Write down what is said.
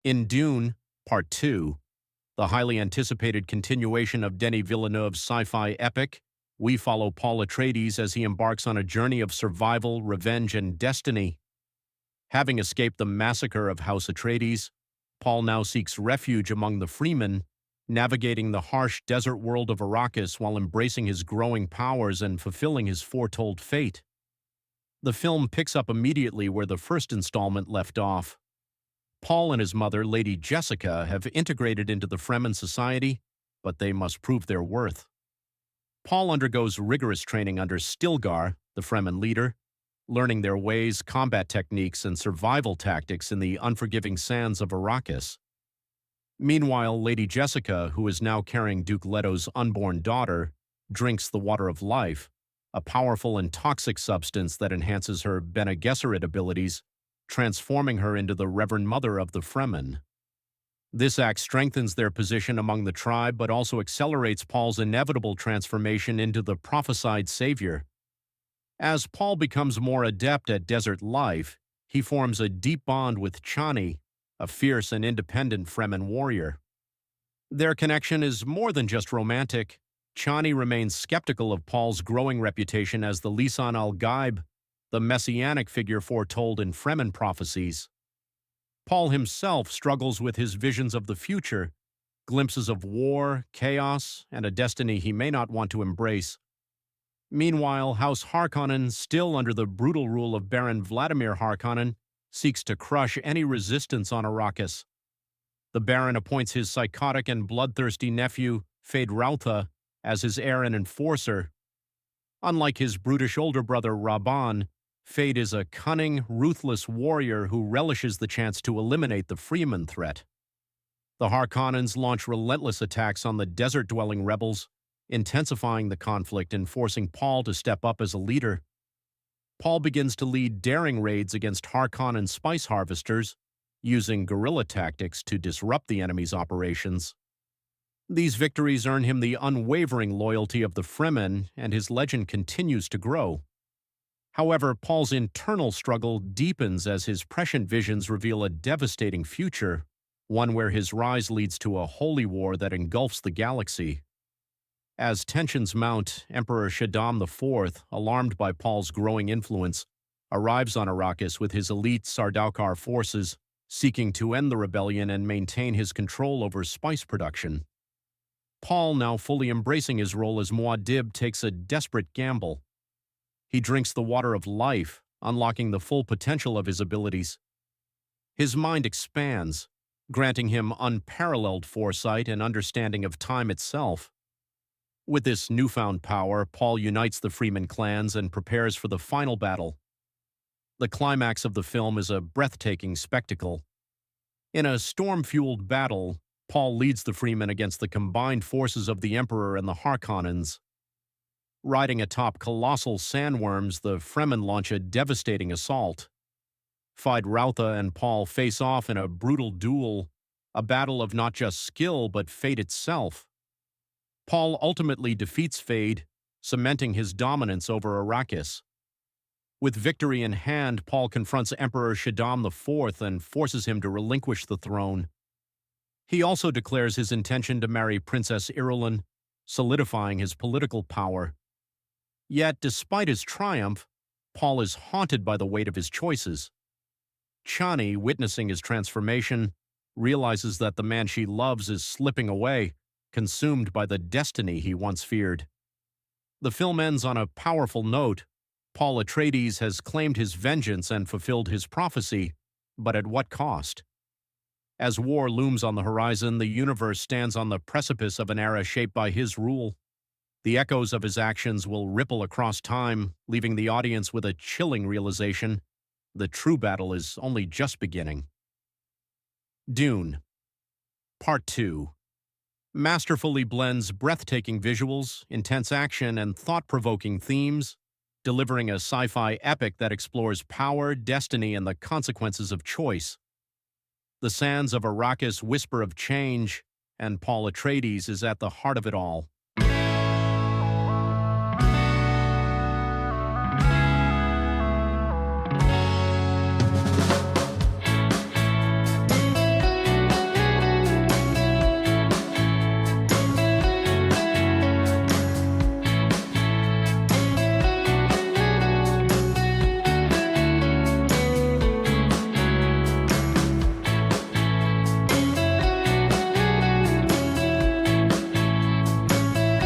In Dune, Part 2, the highly anticipated continuation of Denis Villeneuve's sci-fi epic, we follow Paul Atreides as he embarks on a journey of survival, revenge, and destiny. Having escaped the massacre of House Atreides, Paul now seeks refuge among the Fremen, navigating the harsh desert world of Arrakis while embracing his growing powers and fulfilling his foretold fate. The film picks up immediately where the first installment left off. Paul and his mother, Lady Jessica, have integrated into the Fremen society, but they must prove their worth. Paul undergoes rigorous training under Stilgar, the Fremen leader, learning their ways, combat techniques, and survival tactics in the unforgiving sands of Arrakis. Meanwhile, Lady Jessica, who is now carrying Duke Leto's unborn daughter, drinks the water of life, a powerful and toxic substance that enhances her Bene Gesserit abilities, transforming her into the Reverend Mother of the Fremen. This act strengthens their position among the tribe but also accelerates Paul's inevitable transformation into the prophesied savior. As Paul becomes more adept at desert life, he forms a deep bond with Chani, a fierce and independent Fremen warrior. Their connection is more than just romantic. Chani remains skeptical of Paul's growing reputation as the Lisan al-Gaib, the messianic figure foretold in Fremen prophecies. Paul himself struggles with his visions of the future, glimpses of war, chaos, and a destiny he may not want to embrace. Meanwhile, House Harkonnen, still under the brutal rule of Baron Vladimir Harkonnen, seeks to crush any resistance on Arrakis. The Baron appoints his psychotic and bloodthirsty nephew, Feyd-Rautha, as his heir and enforcer. Unlike his brutish older brother Rabban, Feyd is a cunning, ruthless warrior who relishes the chance to eliminate the Fremen threat. The Harkonnens launch relentless attacks on the desert-dwelling rebels, intensifying the conflict and forcing Paul to step up as a leader. Paul begins to lead daring raids against Harkonnen spice harvesters, using guerrilla tactics to disrupt the enemy's operations. These victories earn him the unwavering loyalty of the Fremen, and his legend continues to grow. However, Paul's internal struggle deepens as his prescient visions reveal a devastating future, one where his rise leads to a holy war that engulfs the galaxy. As tensions mount, Emperor Shaddam IV, alarmed by Paul's growing influence, arrives on Arrakis with his elite Sardaukar forces, seeking to end the rebellion and maintain his control over spice production. Paul, now fully embracing his role as Muad'Dib, takes a desperate gamble. He drinks the water of life, unlocking the full potential of his abilities. His mind expands, granting him unparalleled foresight and understanding of time itself. With this newfound power, Paul unites the Fremen clans and prepares for the final battle. The climax of the film is a breathtaking spectacle. In a storm-fueled battle, Paul leads the Fremen against the combined forces of the Emperor and the Harkonnens. Riding atop colossal sandworms, the Fremen launch a devastating assault. Feyd-Rautha and Paul face off in a brutal duel, a battle of not just skill but fate itself. Paul ultimately defeats Feyd, cementing his dominance over Arrakis. With victory in hand, Paul confronts Emperor Shaddam IV and forces him to relinquish the throne. He also declares his intention to marry Princess Irulan, solidifying his political power. Yet, despite his triumph, Paul is haunted by the weight of his choices. Chani, witnessing his transformation, realizes that the man she loves is slipping away, consumed by the destiny he once feared. The film ends on a powerful note. Paul Atreides has claimed his vengeance and fulfilled his prophecy, but at what cost? As war looms on the horizon, the universe stands on the precipice of an era shaped by his rule. The echoes of his actions will ripple across time, leaving the audience with a chilling realization: the true battle is only just beginning. Dune, Part 2, masterfully blends breathtaking visuals, intense action, and thought-provoking themes, delivering a sci-fi epic that explores power, destiny, and the consequences of choice. The sands of Arrakis whisper of change, and Paul Atreides is at the heart of it all.